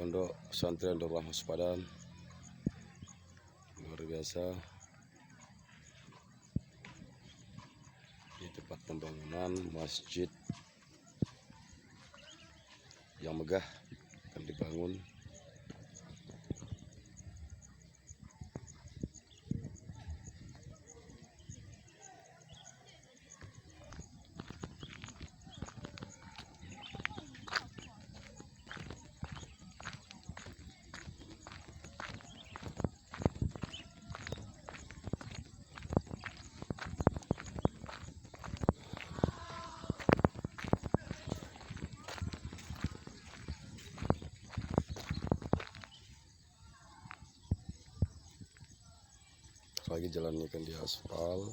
Pondok Pesantren Darul Rahmah Sepadan. Luar biasa. Di tempat pembangunan masjid yang megah akan dibangun. Lagi jalannya kan di aspal.